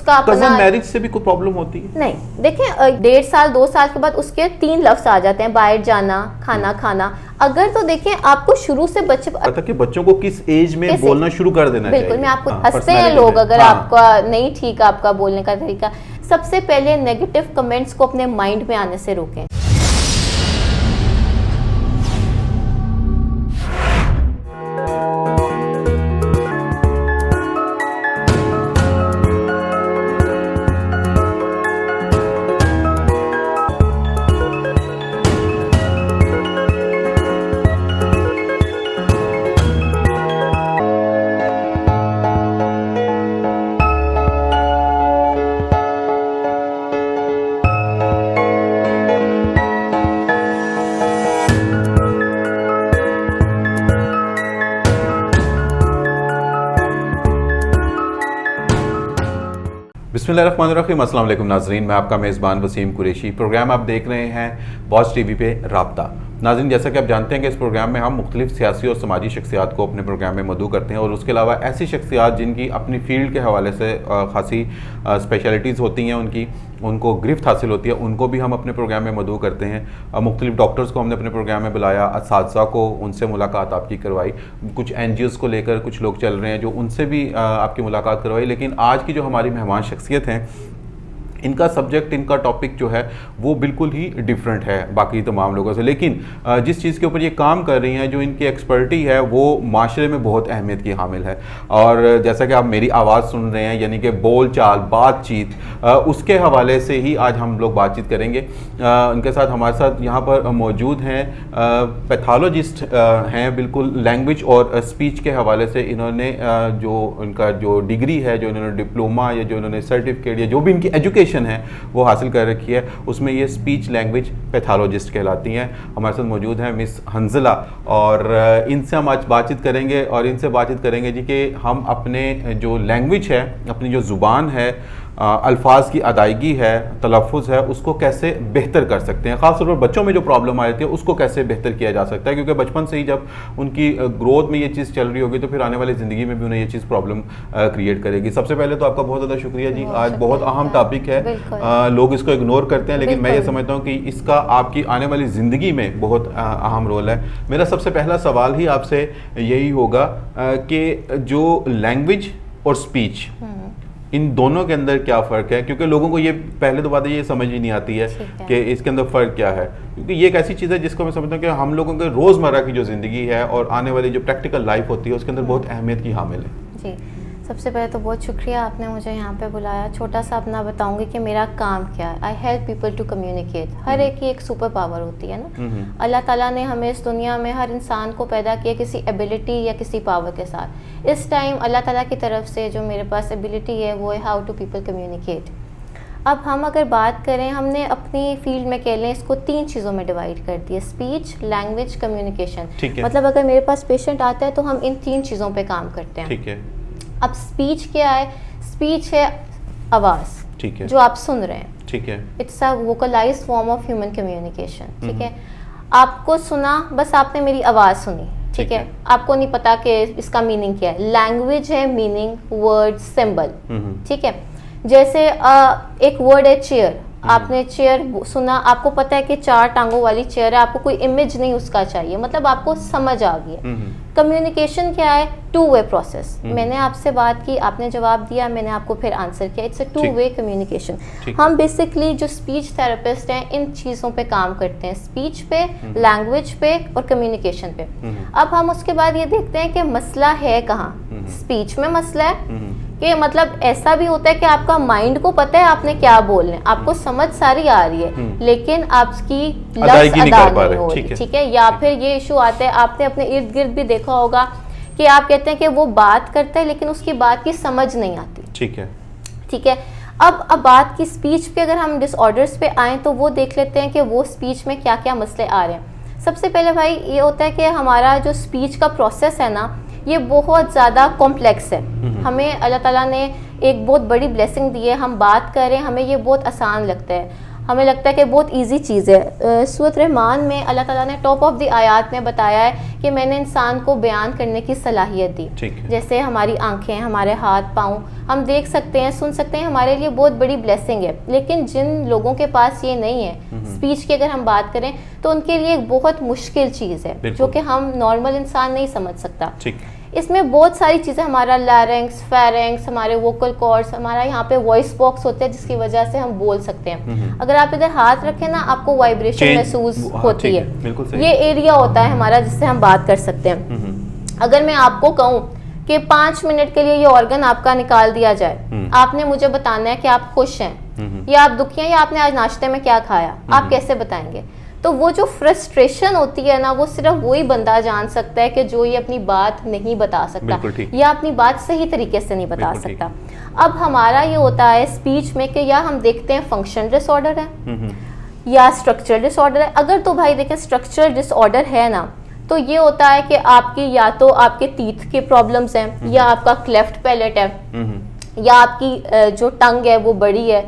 उसका अपना मैरिज से भी कोई प्रॉब्लम होती है? नहीं, देखिए 1.5 साल 2 साल के बाद उसके 3 लफ्ज आ जाते हैं, बाहर जाना, खाना खाना। अगर तो देखिए आपको शुरू से बच्चे पता कि बच्चों को किस एज में बोलना शुरू कर देना चाहिए। बिल्कुल, मैं आपको हंसते हैं लोग अगर आपका नहीं ठीक आपका बोलने का तरीका। सबसे पहले नेगेटिव कमेंट्स को अपने माइंड में आने से रोकें। बिस्मिल्लाहिर्रहमानिर्रहीम, अस्सलाम वालेकुम नाज़रीन, मैं आपका मेज़बान वसीम कुरैशी। प्रोग्राम आप देख रहे हैं वॉच टीवी पे राब्ता। नाज़रीन, जैसा कि आप जानते हैं कि इस प्रोग्राम में हम मुख्तलिफ सियासी और समाजी शख्सियात को अपने प्रोग्राम में मदऊ करते हैं और उसके अलावा ऐसी शख्सियात जिनकी अपनी फील्ड के हवाले से खासी स्पेशलिटीज़ होती हैं, उनको गिरफ्त हासिल होती है, उनको भी हम अपने प्रोग्राम में मदऊ करते हैं। मुख्तलिफ डॉक्टर्स को हमने अपने प्रोग्राम में बुलाया, असातिज़ा को, उनसे मुलाकात आपकी करवाई। कुछ NGOs को लेकर कुछ लोग चल रहे हैं जो उनसे भी आपकी मुलाकात करवाई। लेकिन आज की जो हमारी मेहमान शख्सियत हैं, इनका सब्जेक्ट, इनका टॉपिक जो है वो बिल्कुल ही डिफरेंट है बाकी तमाम लोगों से। लेकिन जिस चीज़ के ऊपर ये काम कर रही हैं, जो इनकी एक्सपर्टी है, वो माशरे में बहुत अहमियत की हामिल है। और जैसा कि आप मेरी आवाज़ सुन रहे हैं, यानी कि बोल चाल, बातचीत, उसके हवाले से ही आज हम लोग बातचीत करेंगे। उनके साथ हमारे साथ यहाँ पर मौजूद हैं पैथोलॉजिस्ट हैं, बिल्कुल लैंग्वेज और स्पीच के हवाले से इन्होंने जो इनका जो डिग्री है, जो इन्होंने डिप्लोमा या जो इन्होंने सर्टिफिकेट या जो भी इनकी एजुकेशन है वो हासिल कर रखी है, उसमें ये स्पीच लैंग्वेज पैथोलॉजिस्ट कहलाती हैं। हमारे साथ मौजूद हैं मिस हंजला, और इनसे हम आज बातचीत करेंगे और इनसे बातचीत करेंगे जी कि हम अपने जो लैंग्वेज है, अपनी जो ज़ुबान है, अल्फाज की अदायगी है, तलफ़ुज़ है, उसको कैसे बेहतर कर सकते हैं। ख़ास तौर पर बच्चों में जो प्रॉब्लम आ जाती है उसको कैसे बेहतर किया जा सकता है, क्योंकि बचपन से ही जब उनकी ग्रोथ में ये चीज़ चल रही होगी तो फिर आने वाली ज़िंदगी में भी उन्हें ये चीज़ प्रॉब्लम क्रिएट करेगी। सबसे पहले तो आपका बहुत ज़्यादा शुक्रिया जी। आज बहुत अहम टॉपिक है, लोग इसको इग्नोर करते हैं, लेकिन मैं ये समझता हूँ कि इसका आपकी आने वाली ज़िंदगी में बहुत अहम रोल है। मेरा सबसे पहला सवाल ही आपसे यही होगा कि जो लैंग्वेज और स्पीच, इन दोनों के अंदर क्या फ़र्क है, क्योंकि लोगों को ये पहले तो बात ये समझ ही नहीं आती है कि इसके अंदर फ़र्क क्या है, क्योंकि ये एक ऐसी चीज़ है जिसको मैं समझता हूँ कि हम लोगों के रोज़मर्रा की जो ज़िंदगी है और आने वाली जो प्रैक्टिकल लाइफ होती है उसके अंदर बहुत अहमियत की हामिल है। जी, सबसे पहले तो बहुत शुक्रिया, आपने मुझे यहाँ पे बुलाया। छोटा सा अपना बताऊंगी कि मेरा काम क्या है। I help people to communicate. हर एक की एक सुपर पावर होती है ना। अल्लाह ताला ने हमें इस दुनिया में हर इंसान को पैदा किया किसी एबिलिटी या किसी पावर के साथ। इस टाइम अल्लाह ताला की तरफ से जो मेरे पास एबिलिटी है वो है हाउ टू पीपल कम्युनिकेट। अब हम अगर बात करें, हमने अपनी फील्ड में कह लें इसको 3 चीज़ों में डिवाइड कर दिया, स्पीच, लैंग्वेज, कम्युनिकेशन। मतलब अगर मेरे पास पेशेंट आता है तो हम इन 3 चीज़ों पे काम करते हैं। ठीक है। अब स्पीच क्या है? स्पीच है आवाज़, ठीक है, जो आप सुन रहे हैं। ठीक है। It's a vocalised form of human communication. ठीक है, आपको सुना, बस आपने मेरी आवाज़ सुनी, ठीक है, आपको नहीं पता कि इसका मीनिंग क्या है। लैंग्वेज है मीनिंग, वर्ड, सिंबल। ठीक है, जैसे एक वर्ड है चेयर, आपने चेयर सुना, आपको पता है कि 4 टांगों वाली चेयर है, आपको कोई इमेज नहीं उसका चाहिए, मतलब आपको समझ आ गई। कम्युनिकेशन क्या है? 2 वे प्रोसेस। मैंने आपसे बात की, आपने जवाब दिया, मैंने आपको फिर आंसर किया। It's a 2 way communication. हम बेसिकली जो स्पीच थेरेपिस्ट हैं इन चीज़ों पे काम करते हैं, स्पीच पे, लैंग्वेज पे और कम्युनिकेशन पे। अब हम उसके बाद ये देखते हैं कि मसला है कहाँ। स्पीच में मसला है कि मतलब ऐसा भी होता है कि आपका माइंड को पता है आपने क्या बोलना है, आपको समझ सारी आ रही है, लेकिन आपकी लफ्ज़ अदा नहीं हो रही। ठीक है, या फिर ये इशू आता है, आपने अपने इर्द गिर्द भी देखा होगा कि आप कहते हैं कि वो बात करता है लेकिन उसकी बात की समझ नहीं आती। ठीक है, ठीक है। अब बात की स्पीच पे अगर हम डिसऑर्डर्स पे आए तो वो देख लेते हैं कि वो स्पीच में क्या क्या मसले आ रहे हैं। सबसे पहले भाई ये होता है कि हमारा जो स्पीच का प्रोसेस है ना, ये बहुत ज़्यादा कॉम्प्लेक्स है। हमें अल्लाह ताला ने एक बहुत बड़ी ब्लेसिंग दी है, हम बात कर रहे हैं, हमें ये बहुत आसान लगता है। हमें लगता है कि बहुत इजी चीज़ है। सूरत रहमान में अल्लाह ताला ने टॉप ऑफ द आयात में बताया है कि मैंने इंसान को बयान करने की सलाहियत दी। जैसे हमारी आंखें, हमारे हाथ पाँव, हम देख सकते हैं, सुन सकते हैं, हमारे लिए बहुत बड़ी ब्लेसिंग है। लेकिन जिन लोगों के पास ये नहीं है, स्पीच की अगर हम बात करें तो उनके लिए एक बहुत मुश्किल चीज़ है जो कि हम नॉर्मल इंसान नहीं समझ सकता। इसमें बहुत सारी चीज़ें, हमारा लैरिंक्स, फेरिंक्स, हमारे वोकल कॉर्ड्स, हमारा यहाँ पे वॉइस बॉक्स होते हैं जिसकी वजह से हम बोल सकते हैं। अगर आप इधर हाथ रखें ना, आपको वाइब्रेशन महसूस होती है। ये एरिया होता है हमारा जिससे हम बात कर सकते हैं। अगर मैं आपको कहूँ कि 5 मिनट के लिए ये ऑर्गन आपका निकाल दिया जाए, आपने मुझे बताना है कि आप खुश हैं या आप दुखी हैं या आपने आज नाश्ते में क्या खाया, आप कैसे बताएंगे? तो वो जो फ्रस्ट्रेशन होती है ना, वो सिर्फ वही बंदा जान सकता है कि जो ये अपनी बात नहीं बता सकता या अपनी बात सही तरीके से नहीं बता सकता। अब हमारा ये होता है स्पीच में कि या हम देखते हैं फंक्शन डिसऑर्डर है या स्ट्रक्चर डिसऑर्डर है। अगर तो भाई देखें स्ट्रक्चर डिसऑर्डर है ना, तो ये होता है कि आपकी या तो आपके टीथ के प्रॉब्लम्स हैं, या आपका क्लेफ्ट पैलेट है, या आपकी जो टंग है वो बड़ी है,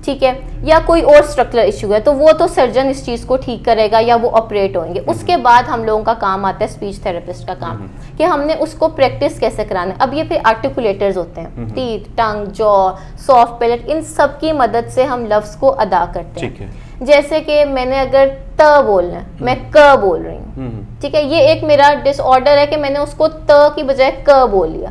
ठीक है, या कोई और स्ट्रक्चरल इशू है, तो वो तो सर्जन इस चीज़ को ठीक करेगा या वो ऑपरेट होंगे। उसके बाद हम लोगों का काम आता है स्पीच थेरेपिस्ट का काम, कि हमने उसको प्रैक्टिस कैसे कराना है। अब ये फिर आर्टिकुलेटर्स होते हैं, टीथ, टंग, जॉ, सॉफ्ट पैलेट, इन सब की मदद से हम लफ्ज़ को अदा करते हैं। जैसे कि मैंने अगर त बोलना है, मैं क बोल रही हूँ, ठीक है, ये एक मेरा डिसऑर्डर है कि मैंने उसको त की बजाय क बोल लिया,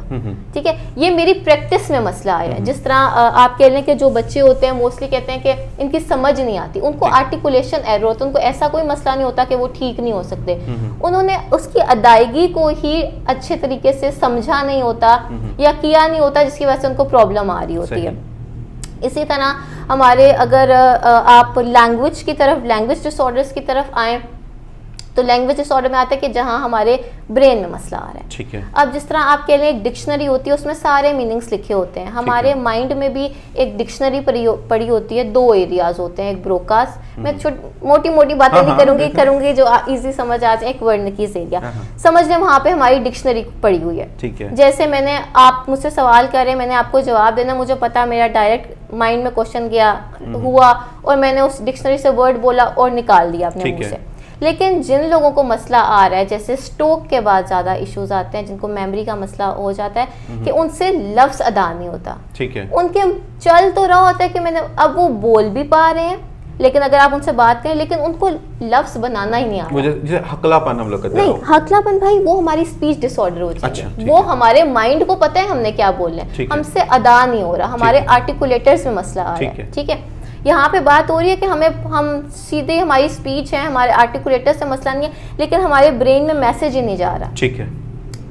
ठीक है। ये मेरी प्रैक्टिस में मसला आया है। जिस तरह आप कह लें कि जो बच्चे होते हैं मोस्टली कहते हैं कि इनकी समझ नहीं आती, उनको आर्टिकुलेशन एरर होता है, उनको ऐसा कोई मसला नहीं होता कि वो ठीक नहीं हो सकते, उन्होंने उसकी अदायगी को ही अच्छे तरीके से समझा नहीं होता या किया नहीं होता, जिसकी वजह से उनको प्रॉब्लम आ रही होती है। इसी तरह हमारे अगर आप लैंग्वेज की तरफ, लैंग्वेज डिसऑर्डर्स की तरफ आएँ, तो लैंग्वेज डिसऑर्डर में आता है कि जहाँ हमारे ब्रेन में मसला आ रहा है। ठीक है। अब जिस तरह आप कह लें एक डिक्शनरी होती है, उसमें सारे मीनिंग्स लिखे होते हैं। हमारे माइंड में भी एक डिक्शनरी पड़ी होती है, 2 एरियाज होते हैं, एक ब्रोकास, मैं मोटी मोटी बातें नहीं करूंगी जो इजी समझ आ जाए, एक वर्णकीज एरिया समझ लें, वहाँ पे हमारी डिक्शनरी पड़ी हुई है। ठीक है। जैसे मैंने, आप मुझसे सवाल कर रहे हैं, मैंने आपको जवाब देना, मुझे पता मेरा डायरेक्ट माइंड में क्वेश्चन गया हुआ और मैंने उस डिक्शनरी से वर्ड बोला और निकाल दिया अपने मुंह से। लेकिन जिन लोगों को मसला आ रहा है, जैसे स्ट्रोक के बाद ज़्यादा इश्यूज आते हैं, जिनको मेमोरी का मसला हो जाता है कि उनसे लफ्ज़ अदा नहीं होता, ठीक है, उनके चल तो रहा होता है कि मैंने, अब वो बोल भी पा रहे हैं, लेकिन अगर आप उनसे बात करें, लेकिन उनको लफ्ज़ बनाना ही नहीं आ रहा। जैसे हकलापन हम लोग कहते हैं। नहीं, हकलापन भाई वो हमारी स्पीच डिसऑर्डर होती है। अच्छा, वो हमारे माइंड को पता है हमने क्या बोलना है, हमसे अदा नहीं हो रहा, हमारे आर्टिकुलेटर्स में मसला आ रहा है। ठीक है, यहाँ पे बात हो रही है कि हम सीधे, हमारी स्पीच है, हमारे आर्टिकुलेटर से मसला नहीं है, लेकिन हमारे ब्रेन में मैसेज ही नहीं जा रहा। ठीक है,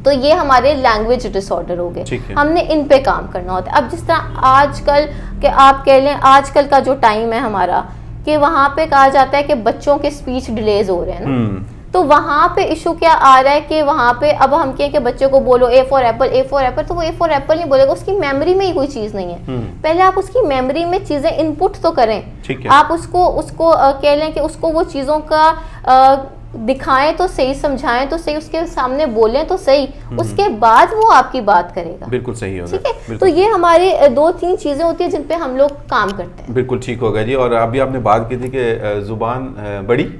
तो ये हमारे लैंग्वेज डिसऑर्डर हो गए, हमने इन पे काम करना होता है। अब जिस तरह आजकल के आप कह लें, आजकल का जो टाइम है हमारा, कि वहाँ पे कहा जाता है कि बच्चों के स्पीच डिलेज हो रहे हैं ना, तो वहाँ पे इशू क्या आ रहा है कि वहाँ पे अब हम कहें कि बच्चे को बोलो A for Apple, A for Apple, तो वो ए फॉर एप्पल नहीं बोलेगा, उसकी मेमोरी में ही कोई चीज़ नहीं है। पहले आप उसकी मेमोरी में चीज़ें इनपुट तो करें, आप उसको कह लें कि उसको वो चीज़ों का दिखाएं तो सही, समझाएं तो सही, उसके सामने बोलें तो सही, उसके बाद वो आपकी बात करेगा। बिल्कुल सही होगा। ठीक है, तो ये हमारे 2-3 चीज़ें होती है जिन पे हम लोग काम करते हैं। बिल्कुल ठीक होगा जी। और अभी आपने बात की थी कि जुबान बड़ी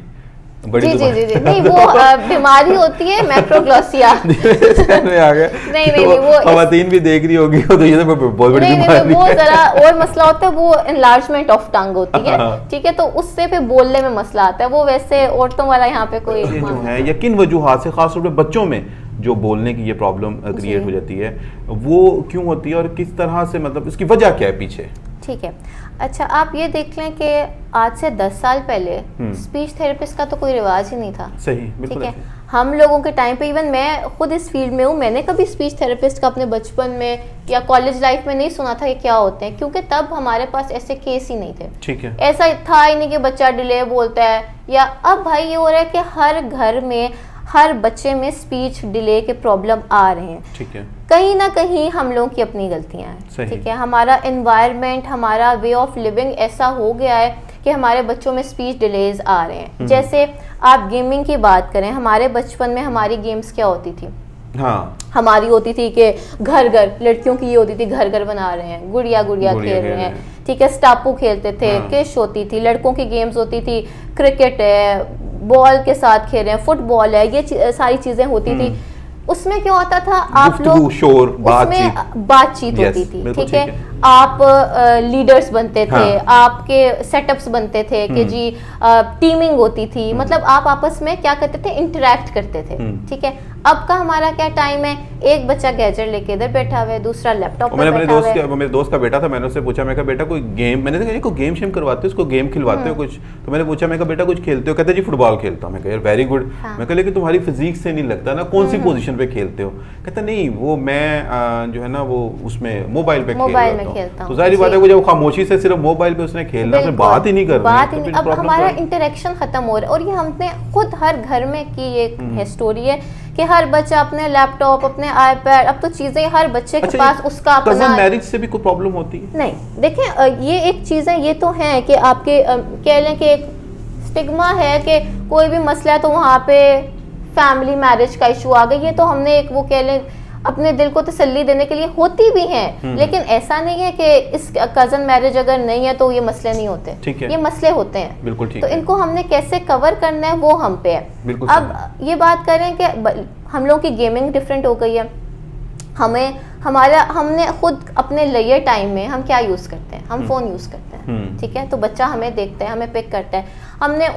जी, नहीं वो बीमारी होती है मैक्रोग्लोसिया में आ गया। नहीं, वो खवातीन भी देख रही होगी, तो ये तो बहुत बड़ी बीमारी है। वो जरा और मसला होता है, वो एनलार्जमेंट ऑफ टंग होती है। ठीक है, तो उससे फिर बोलने में मसला आता है, वो वैसे औरतों वाला यहाँ पे कोई है। या किन वजूहात से, खासतौर पे बच्चों में जो बोलने की ये प्रॉब्लम क्रिएट हो जाती है, वो क्यों होती है और किस तरह से, मतलब इसकी वजह क्या है पीछे? ठीक है, अच्छा आप ये देख लें कि आज से 10 साल पहले स्पीच थेरेपिस्ट का तो कोई रिवाज ही नहीं था। सही, बिल्कुल। ठीक है, हम लोगों के टाइम पे, इवन मैं खुद इस फील्ड में हूँ, मैंने कभी स्पीच थेरेपिस्ट का अपने बचपन में या कॉलेज लाइफ में नहीं सुना था कि क्या होते हैं, क्योंकि तब हमारे पास ऐसे केस ही नहीं थे। ठीक है, ऐसा था ही नहीं कि बच्चा डिले बोलता है, या अब भाई ये हो रहा है कि हर घर में, हर बच्चे में स्पीच डिले के प्रॉब्लम आ रहे हैं। ठीक है, कहीं ना कहीं हम लोगों की अपनी गलतियां हैं। ठीक है, हमारा एनवायरनमेंट, हमारा वे ऑफ लिविंग ऐसा हो गया है कि हमारे बच्चों में स्पीच डिलेज आ रहे हैं। जैसे आप गेमिंग की बात करें, हमारे बचपन में हमारी गेम्स क्या होती थी? हाँ हमारी होती थी कि घर घर, लड़कियों की ये होती थी घर घर बना रहे हैं, गुड़िया गुड़िया खेल रहे हैं, ठीक है, स्टापू खेलते थे, किश होती थी, लड़कों की गेम्स होती थी, क्रिकेट है, बॉल के साथ खेल रहे हैं, फुटबॉल है, ये सारी चीजें होती थी। उसमें क्या होता था, आप लोग शोर उसमें बातचीत होती थी, ठीक है, आप लीडर्स बनते थे, आपके सेटअप्स बनते थे कि जी टीमिंग होती थी, मतलब आप आपस में क्या करते थे, इंटरेक्ट करते थे, ठीक है। अब का हमारा क्या टाइम है, एक बच्चा गैजेट लेके इधर बैठा हुआ है, दूसरा लैपटॉप पे बैठा हुआ है। मेरे दोस्त का बेटा था, मैंने उससे पूछा, मैं कहा बेटा कोई गेम, मैंने कहा को गेम शेम करवाते हो, उसको गेम खिलवाते हो कुछ, तो मैंने पूछा, मैं कहा बेटा कुछ खेलते हो, कहते जी फुटबॉल खेलता हूँ। मैं कहा यार वेरी गुड। मैं कहा लेकिन तुम्हारी फिजिक से नहीं लगता ना, कौन सी पोजीशन पे खेलते हो? कहता नहीं वो मैं जो है ना वो उसमें मोबाइल पे खेलता हूँ। तो जाहिर बात है वो जब खामोशी से सिर्फ मोबाइल पे उसने खेलना, उसने बात ही नहीं करनी, बात ही नहीं। अब हमारा इंटरेक्शन खत्म हो रहा है, और ये हमने खुद हर घर में की एक है स्टोरी है कि हर बच्चा अपने लैपटॉप, अपने आईपैड, अब तो चीजें हर बच्चे के पास उसका अपना। कजन मैरिज से भी कोई प्रॉब्लम होती है? नहीं, देखें ये एक चीजें ये तो हैं कि आपके कह लें कि एक स्टिग्मा है कि कोई भी मसला है तो वहाँ पे फैमिली मैरिज का इशू आ गया, ये तो हमने एक वो कह लें अपने दिल को तसल्ली देने के लिए होती भी हैं, लेकिन ऐसा नहीं है कि इस कजन मैरिज अगर नहीं है तो ये मसले नहीं होते, ये मसले होते हैं। बिल्कुल ठीक तो है। इनको हमने कैसे कवर करना है वो हम पे है। अब ये बात करें कि हम लोग की गेमिंग डिफरेंट हो गई है, हमने खुद अपने लिए टाइम में हम क्या यूज करते हैं, हम फोन यूज करते हैं, ठीक है, तो बच्चा हमें देखता है, हमें पिक करता है, हमने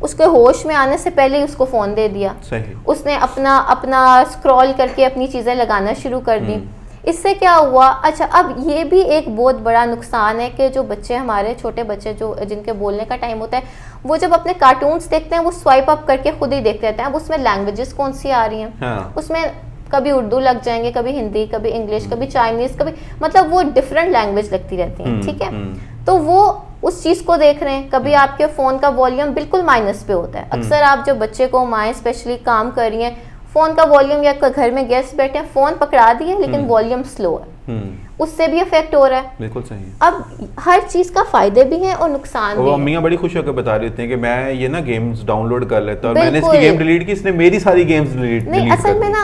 उसके होश में आने से पहले ही उसको फोन दे दिया, सही। उसने अपना स्क्रॉल करके अपनी चीजें लगाना शुरू कर दी। इससे क्या हुआ, अच्छा अब ये भी एक बहुत बड़ा नुकसान है कि जो बच्चे हमारे छोटे बच्चे जो जिनके बोलने का टाइम होता है, वो जब अपने कार्टून्स देखते हैं वो स्वाइप अप करके खुद ही देखते रहते हैं। अब उसमें लैंग्वेजेस कौन सी आ रही हैं, उसमें कभी उर्दू लग जाएंगे, कभी हिंदी, कभी इंग्लिश, कभी चाइनीज, कभी मतलब वो डिफरेंट लैंग्वेज लगती रहती हैं, ठीक है। तो वो उस चीज को देख रहे हैं, कभी आपके फोन का वॉल्यूम बिल्कुल माइनस पे होता है। अक्सर आप जब बच्चे को माएँ स्पेशली काम कर रही हैं, फोन का वॉल्यूम, या घर में गेस्ट बैठे हैं, फोन पकड़ा दिए लेकिन वॉल्यूम स्लो है, उससे भी इफेक्ट हो रहा है। बिल्कुल सही है। अब हर चीज का फायदे भी हैं और नुकसान भी। अम्मियाँ बड़ी खुश होकर बता रही थी कि मैं ये ना गेम्स डाउनलोड कर लेता और मैंने इसकी गेम डिलीट की, इसने मेरी सारी गेम्स डिलीट नहीं। असल में ना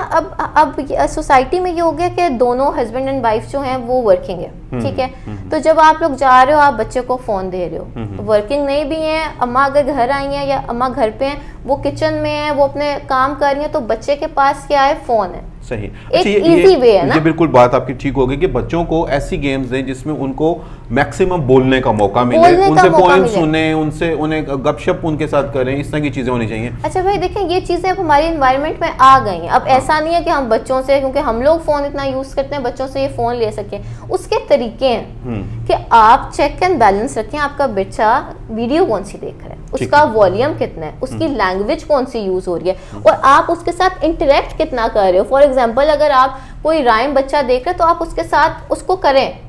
अब सोसाइटी में ये हो गया कि दोनों हस्बैंड एंड वाइफ जो हैं वो वर्किंग है, ठीक है। तो जब आप लोग जा रहे हो, आप बच्चे को फोन दे रहे हो, वर्किंग नहीं भी है, अम्मा अगर घर आई हैं या अम्मा घर पे हैं, वो किचन में है, वो अपने काम कर रही है, तो बच्चे के पास क्या है, फोन है। सही। एक इजी वे है ना। ये बिल्कुल बात आपकी ठीक होगी कि बच्चों को ऐसी गेम्स दें जिसमें उनको मैक्सिमम बोलने का मौका मिले, उनसे पोएम सुने, उन्हें गपशप उनके साथ करें, इस तरह की चीजें होनी चाहिए। अच्छा भाई देखें, ये चीजें अब हमारे एनवायरनमेंट में आ गई हैं। अब ऐसा नहीं है कि हम बच्चों से, क्योंकि हम लोग फोन इतना यूज करते हैं, बच्चों से ये फोन ले सके। उसके तरीके हैं कि आप चेक एंड बैलेंस रखें, आपका बच्चा वीडियो कौन सी देख रहा है, उसका वॉल्यूम कितना है, उसकी लैंग्वेज कौन सी यूज हो रही है, और आप उसके साथ इंटरेक्ट कितना कर रहे हो। फॉर एग्जाम्पल अगर आप कोई राइम बच्चा देख रहे हो तो आप उसके साथ उसको करें,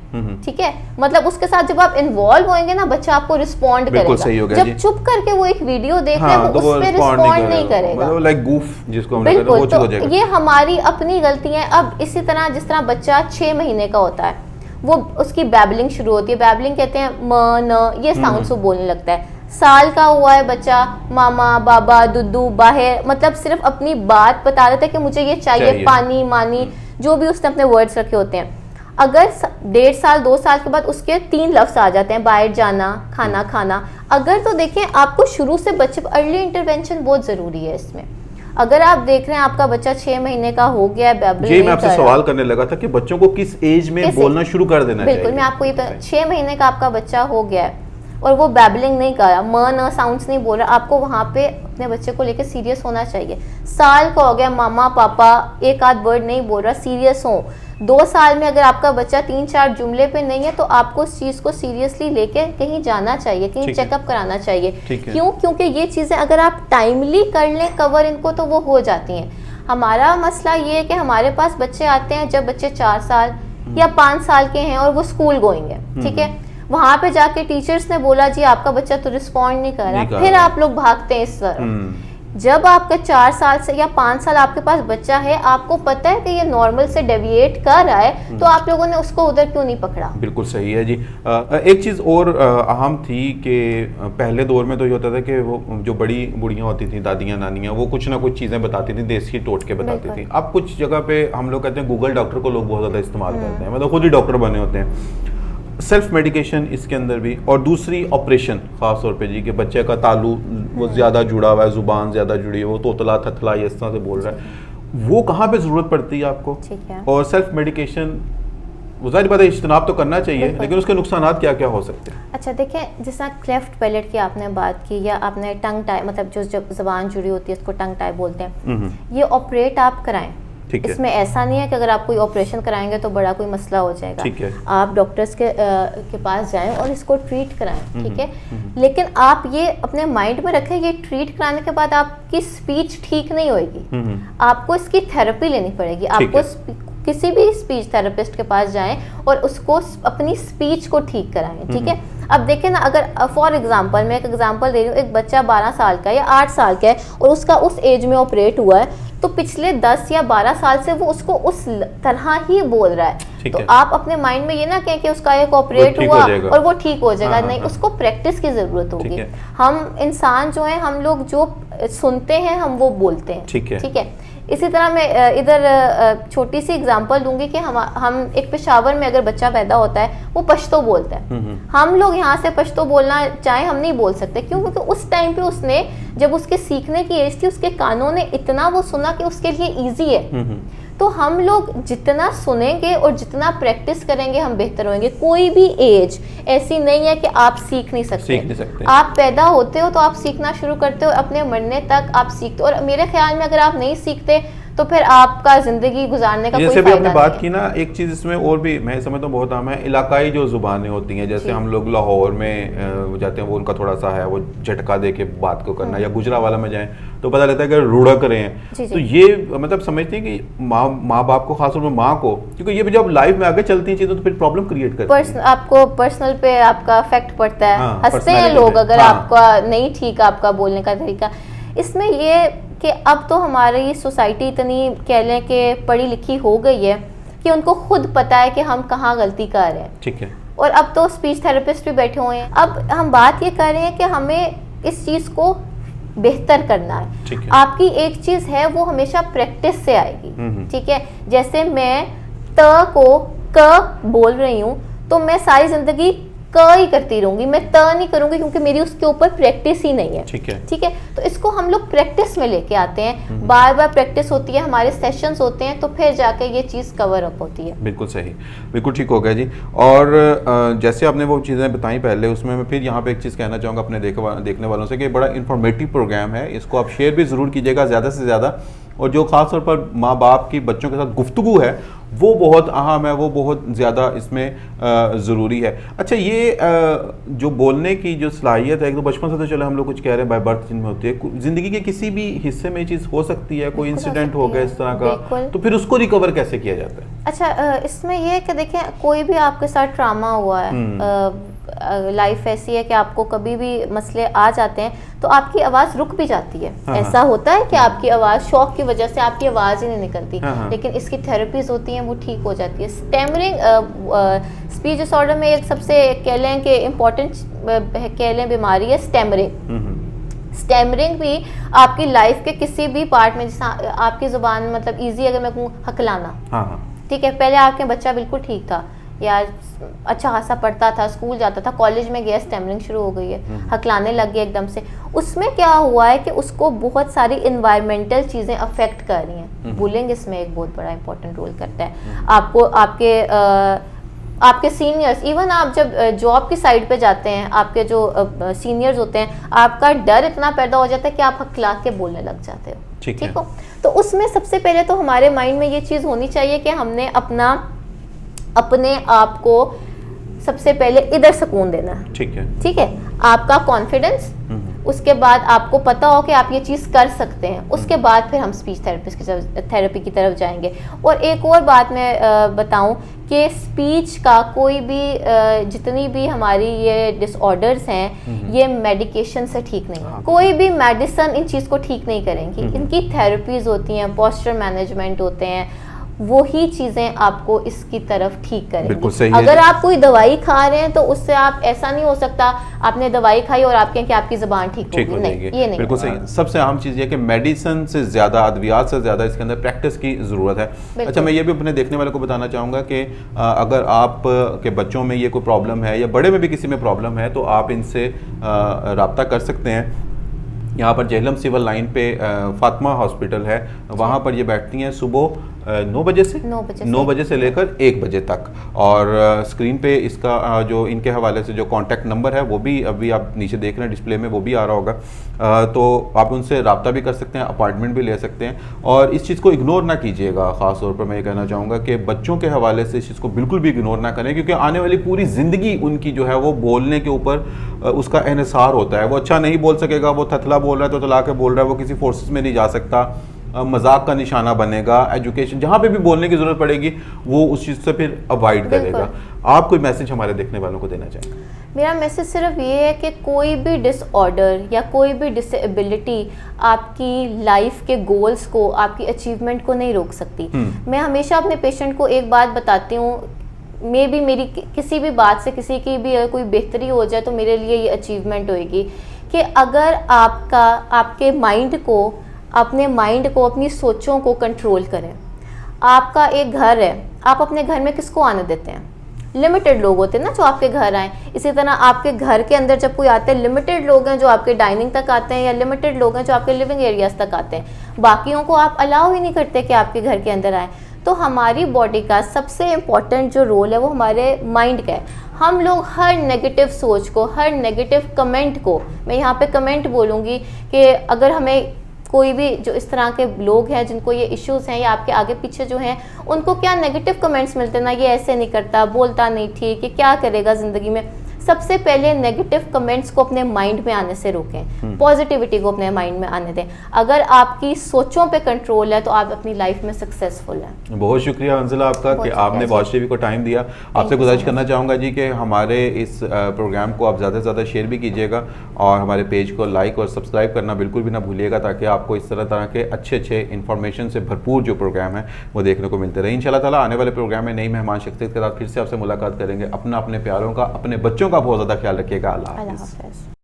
ठीक है, मतलब उसके साथ जब आप इन्वॉल्व होंगे ना, बच्चा आपको रिस्पॉन्ड करेगा। जब चुप करके वो एक वीडियो देख रहे हैं, वो उस पर रिस्पॉन्ड नहीं करेगा, मतलब लाइक गूफ जिसको हम बिल्कुल। वो हो जाएगा। तो ये हमारी अपनी गलती है। अब इसी तरह जिस तरह बच्चा 6 महीने का होता है, वो उसकी बैबलिंग शुरू होती है, बैबलिंग कहते हैं म न, ये साउंड्स वो बोलने लगता है। साल का हुआ है बच्चा, मामा बाबा दुद्दू बाहर, मतलब सिर्फ अपनी बात बता देता है कि मुझे ये चाहिए, पानी मानी, जो भी उसने अपने वर्ड्स रखे होते हैं। अगर 1.5 साल 2 साल के बाद उसके 3 लफ्ज आ जाते हैं, बाहर जाना, खाना खाना। अगर तो देखें, आपको शुरू से बच्चे अर्ली इंटरवेंशन बहुत जरूरी है इसमें। अगर आप देख रहे हैं आपका बच्चा 6 महीने का हो गया, मैं आपसे सवाल करने लगा था कि बच्चों को किस एज में बोलना शुरू कर देना चाहिए। बिल्कुल, मैं आपको ये 6 महीने का आपका बच्चा हो गया है और वो बैबलिंग नहीं कर रहा, म न साउंड्स नहीं बोल रहा, आपको वहाँ पे अपने बच्चे को लेकर सीरियस होना चाहिए। साल का हो गया, मामा पापा एक आध वर्ड नहीं बोल रहा, सीरियस हो। 2 साल में अगर आपका बच्चा 3-4 जुमले पे नहीं है, तो आपको उस चीज़ को सीरियसली लेके कहीं जाना चाहिए, कहीं चेकअप कराना चाहिए। क्यों? क्योंकि ये चीज़ें अगर आप टाइमली कर लें कवर इनको, तो वो हो जाती हैं। हमारा मसला ये है कि हमारे पास बच्चे आते हैं जब बच्चे 4 साल या 5 साल के हैं और वो स्कूल गोइंग है, ठीक है। वहां पे जाके टीचर्स ने बोला जी आपका बच्चा तो रिस्पॉन्ड नहीं कर रहा, फिर आप लोग भागते हैं इस तरफ। जब आपका 4 साल से या 5 साल आपके पास बच्चा है, आपको पता है कि ये नॉर्मल से डेविएट कर रहा है, तो आप लोगों ने उसको उधर क्यों नहीं पकड़ा? बिल्कुल सही है जी। एक चीज़ और अहम थी कि पहले दौर में तो ये होता था कि वो जो बड़ी बुढ़ियाँ होती थी, दादियाँ नानियाँ, वो कुछ ना कुछ चीज़ें बताती थी, देसी टोटके बताती थी। अब कुछ जगह पे हम लोग कहते हैं गूगल डॉक्टर को लोग बहुत ज़्यादा इस्तेमाल करते हैं, मतलब खुद ही डॉक्टर बने होते हैं। सेल्फ मेडिकेशन इसके अंदर भी, और दूसरी ऑपरेशन खास तौर पे जी कि बच्चे का तालु वो ज़्यादा जुड़ा हुआ है, जुबान ज़्यादा जुड़ी है, वो तोतला थथला इस तरह से बोल रहा है, वो कहाँ पे ज़रूरत पड़ती है आपको? ठीक है। और सेल्फ मेडिकेशन वो ज़ाहिर बात है इज्तनाब तो करना चाहिए, लेकिन उसके नुकसान क्या क्या हो सकते हैं? अच्छा देखिए, जैसा क्लेफ्ट पैलेट की आपने बात की, या आपने टंग टाई, मतलब जो ज़बान जुड़ी होती है उसको टंग टाई बोलते हैं, ये ऑपरेट आप कराएं। इसमें ऐसा नहीं है कि अगर आप कोई ऑपरेशन कराएंगे तो बड़ा कोई मसला हो जाएगा। ठीक है। आप डॉक्टर्स के पास जाएं और इसको ट्रीट कराएं, ठीक है। लेकिन आप ये अपने माइंड में रखें, ये ट्रीट कराने के बाद आपकी स्पीच ठीक नहीं होएगी, आपको इसकी थेरेपी लेनी पड़ेगी। आपको किसी भी स्पीच थेरेपिस्ट के पास जाएं और उसको अपनी स्पीच को ठीक कराएं, ठीक है। अब देखें ना, अगर फॉर एग्जांपल मैं एक एग्जांपल दे रही हूँ, एक बच्चा 12 साल का या 8 साल का है और उसका उस एज में ऑपरेट हुआ है, तो पिछले 10 या 12 साल से वो उसको उस तरह ही बोल रहा है। तो आप अपने माइंड में ये ना कहें कि उसका एक ऑपरेट हुआ और वो ठीक हो जाएगा। नहीं, उसको प्रैक्टिस की जरूरत होगी। हम इंसान जो है, हम लोग जो सुनते हैं हम वो बोलते हैं, ठीक है। इसी तरह मैं इधर छोटी सी एग्जांपल दूंगी कि हम एक पेशावर में अगर बच्चा पैदा होता है, वो पश्तो बोलता है। हम लोग यहाँ से पश्तो बोलना चाहे हम नहीं बोल सकते, क्यों? क्योंकि उस टाइम पे उसने, जब उसके सीखने की एज थी, उसके कानों ने इतना वो सुना कि उसके लिए ईजी है। तो हम लोग जितना सुनेंगे और जितना प्रैक्टिस करेंगे हम बेहतर होंगे। कोई भी एज ऐसी नहीं है कि आप सीख नहीं सकते। आप पैदा होते हो तो आप सीखना शुरू करते हो, अपने मरने तक आप सीखते हो। और मेरे ख्याल में अगर आप नहीं सीखते तो फिर आपका जिंदगी गुजारने का कोई फायदा नहीं है। जैसे भी आपने बात की ना, एक चीज़ इसमें और भी मैं समझता हूँ बहुत आम है, इलाकाई जो जुबानें होती हैं, जैसे हम लोग लाहौर में जाते हैं, वो उनका थोड़ा सा है वो झटका दे के बात को करना, या गुजरावाला में जाएं तो पता लगता है कि रुड़क रहे हैं। तो ये मतलब समझते हैं कि माँ बाप को, खासतौर में माँ को, क्योंकि ये जब लाइफ में आगे चलती हैं चीज़ें तो फिर प्रॉब्लम क्रिएट करती है। आपको पर्सनल पे आपका इफेक्ट पड़ता है। हंसते हैं लोग अगर आपका नहीं ठीक आपका बोलने का तरीका। इसमें ये कि अब तो हमारी सोसाइटी इतनी कह लें कि पढ़ी लिखी हो गई है कि उनको खुद पता है कि हम कहाँ गलती कर रहे हैं, ठीक है। और अब तो स्पीच थेरेपिस्ट भी बैठे हुए हैं। अब हम बात ये कर रहे हैं कि हमें इस चीज़ को बेहतर करना है। आपकी एक चीज़ है वो हमेशा प्रैक्टिस से आएगी, ठीक है। जैसे मैं त को क बोल रही हूँ तो मैं सारी जिंदगी क ही करती रहूंगी, मैं त नहीं करूंगी, क्योंकि मेरी उसके ऊपर प्रैक्टिस ही नहीं है, ठीक है। तो इसको हम लोग प्रैक्टिस में लेके आते हैं, बार बार प्रैक्टिस होती है, हमारे सेशंस होते हैं, तो फिर जाके ये चीज़ कवर अप होती है। बिल्कुल सही, बिल्कुल ठीक हो गया जी। और जैसे आपने वो चीज़ें बताई पहले, उसमें मैं फिर यहाँ पे एक चीज़ कहना चाहूँगा अपने देखने वालों से कि बड़ा इंफॉर्मेटिव प्रोग्राम है, इसको आप शेयर भी ज़रूर कीजिएगा ज़्यादा से ज़्यादा। और जो ख़ास तौर पर माँ बाप की बच्चों के साथ गुफ्तगू है वो बहुत अहम है, वो बहुत ज़्यादा इसमें ज़रूरी है। अच्छा, ये जो बोलने की जो सलाहियत है, एक तो बचपन से तो चलो हम लोग कुछ कह रहे हैं बाय बर्थ जिनमें होती है, ज़िंदगी के किसी भी हिस्से में ये चीज़ हो सकती है, कोई इंसिडेंट हो गया इस तरह का, तो फिर उसको रिकवर कैसे किया जाता है? अच्छा, इसमें यह कि देखें, कोई भी आपके साथ ट्रामा हुआ है, लाइफ ऐसी है कि आपको कभी भी मसले आ जाते हैं तो आपकी आवाज़ रुक भी जाती है। ऐसा होता है कि आपकी आवाज़ शौक की वजह से आपकी आवाज़ ही नहीं निकलती, लेकिन इसकी थेरेपीज होती हैं, वो ठीक हो जाती है। स्टैमरिंग स्पीच डिसऑर्डर में एक सबसे कह लें कि इम्पोर्टेंट कह लें बीमारी है स्टैमरिंग। स्टैमरिंग भी आपकी लाइफ के किसी भी पार्ट में, जैसे आपकी ज़ुबान, मतलब ईजी अगर मैं कहूँ हकलाना, ठीक है, पहले आपके बच्चा बिल्कुल ठीक था या अच्छा खासा पढ़ता था, स्कूल जाता था, कॉलेज में गया, स्टैमरिंग शुरू हो गई है, हकलाने लग गया एकदम से। उसमें क्या हुआ है कि उसको बहुत सारी इन्वायरमेंटल चीज़ें अफेक्ट कर रही हैं। बुलिंग इसमें एक बहुत बड़ा इंपॉर्टेंट रोल करता है। आपको आपके सीनियर्स, इवन आप जब जॉब की साइड पे जाते हैं, आपके जो सीनियर्स होते हैं, आपका डर इतना पैदा हो जाता है कि आप हकला के बोलने लग जाते हो, ठीक हो। तो उसमें सबसे पहले तो हमारे माइंड में ये चीज़ होनी चाहिए कि हमने अपने आप को सबसे पहले इधर सुकून देना है, ठीक है। आपका कॉन्फिडेंस, उसके बाद आपको पता हो कि आप ये चीज़ कर सकते हैं, उसके बाद फिर हम स्पीच थेरेपी की तरफ जाएंगे। और एक और बात मैं बताऊं कि स्पीच का कोई भी जितनी भी हमारी ये डिसऑर्डर्स हैं ये मेडिकेशन से ठीक नहीं है। कोई भी मेडिसिन इन चीज़ को ठीक नहीं करेंगी। इनकी थेरेपीज होती हैं, पोस्चर मैनेजमेंट होते हैं, वही चीज़ें आपको इसकी तरफ ठीक करेंगी। अगर आप कोई दवाई खा रहे हैं तो उससे आप ऐसा नहीं हो सकता आपने दवाई खाई और आप कहें कि आपकी ज़बान ठीक होगी, नहीं, ये नहीं। बिल्कुल सही। सबसे अहम चीज़ ये कि मेडिसिन से ज़्यादा, अद्वियात से ज़्यादा इसके अंदर प्रैक्टिस की ज़रूरत है। अच्छा, मैं ये भी अपने देखने वाले को बताना चाहूँगा कि अगर आप के बच्चों में ये कोई प्रॉब्लम है या बड़े में भी किसी में प्रॉब्लम है तो आप इनसे रब्ता कर सकते हैं। यहाँ पर जेहलम सिविल लाइन पे फातिमा हॉस्पिटल है, वहाँ पर ये बैठती हैं सुबह 9 बजे से लेकर 1 बजे तक। और स्क्रीन पे इसका जो इनके हवाले से जो कॉन्टैक्ट नंबर है वो भी अभी आप नीचे देख रहे हैं डिस्प्ले में, वो भी आ रहा होगा। तो आप उनसे रब्ता भी कर सकते हैं, अपॉइंटमेंट भी ले सकते हैं। और इस चीज़ को इग्नोर ना कीजिएगा। ख़ास तौर पर मैं ये कहना चाहूँगा कि बच्चों के हवाले से इस चीज़ को बिल्कुल भी इग्नोर ना करें, क्योंकि आने वाली पूरी ज़िंदगी उनकी जो है वो बोलने के ऊपर उसका इन्हिसार होता है। वो अच्छा नहीं बोल सकेगा, वो थथला बोल रहा है तो तला के बोल रहा है, वो किसी फोर्सेस में नहीं जा सकता, मजाक का निशाना बनेगा। एजुकेशन जहाँ पे भी बोलने की ज़रूरत पड़ेगी वो उस चीज़ से फिर अवॉइड करेगा। आप कोई मैसेज हमारे देखने वालों को देना चाहेंगे? मेरा मैसेज सिर्फ ये है कि कोई भी डिसऑर्डर या कोई भी डिसेबिलिटी आपकी लाइफ के गोल्स को, आपकी अचीवमेंट को नहीं रोक सकती। मैं हमेशा अपने पेशेंट को एक बात बताती हूँ, मे भी मेरी किसी भी बात से किसी की भी कोई बेहतरी हो जाए तो मेरे लिए ये अचीवमेंट होएगी कि अगर आपके माइंड को, अपने माइंड को, अपनी सोचों को कंट्रोल करें। आपका एक घर है, आप अपने घर में किसको आने देते हैं? लिमिटेड लोग होते हैं ना जो आपके घर आए। इसी तरह आपके घर के अंदर जब कोई आता है, लिमिटेड लोग हैं जो आपके डाइनिंग तक आते हैं, या लिमिटेड लोग हैं जो आपके लिविंग एरियाज तक आते हैं। बाकियों को आप अलाउ ही नहीं करते कि आपके घर के अंदर आए। तो हमारी बॉडी का सबसे इम्पॉर्टेंट जो रोल है वो हमारे माइंड का है। हम लोग हर नेगेटिव सोच को, हर नेगेटिव कमेंट को, मैं यहाँ पे कमेंट बोलूँगी कि अगर हमें कोई भी जो इस तरह के लोग हैं जिनको ये इश्यूज हैं या आपके आगे पीछे जो हैं, उनको क्या नेगेटिव कमेंट्स मिलते हैं ना, ये ऐसे नहीं करता, बोलता नहीं ठीक, ये क्या करेगा ज़िंदगी में। सबसे पहले नेगेटिव कमेंट्स को अपने माइंड में आने से रोकें, पॉजिटिविटी को अपने माइंड में आने दें। अगर आपकी सोचों पे कंट्रोल है तो आप अपनी लाइफ में सक्सेसफुल हैं। बहुत शुक्रिया अंजुला आपका कि आपने वॉच टीवी को टाइम दिया। आपसे गुजारिश करना चाहूँगा जी कि हमारे इस प्रोग्राम को आप ज़्यादा से ज़्यादा शेयर भी कीजिएगा और हमारे पेज को लाइक और सब्सक्राइब करना बिल्कुल भी ना भूलिएगा, ताकि आपको इस तरह के अच्छे इन्फॉर्मेशन से भरपूर जो प्रोग्राम है वो देखने को मिलते रहे। इंशाल्लाह ताला आने वाले प्रोग्राम में नई मेहमान शख्सियत के साथ फिर से आपसे मुलाकात करेंगे। अपने प्यारों का, अपने बच्चों का बहुत ज़्यादा ख्याल रखिएगा। अल्लाह हाफ़िज़।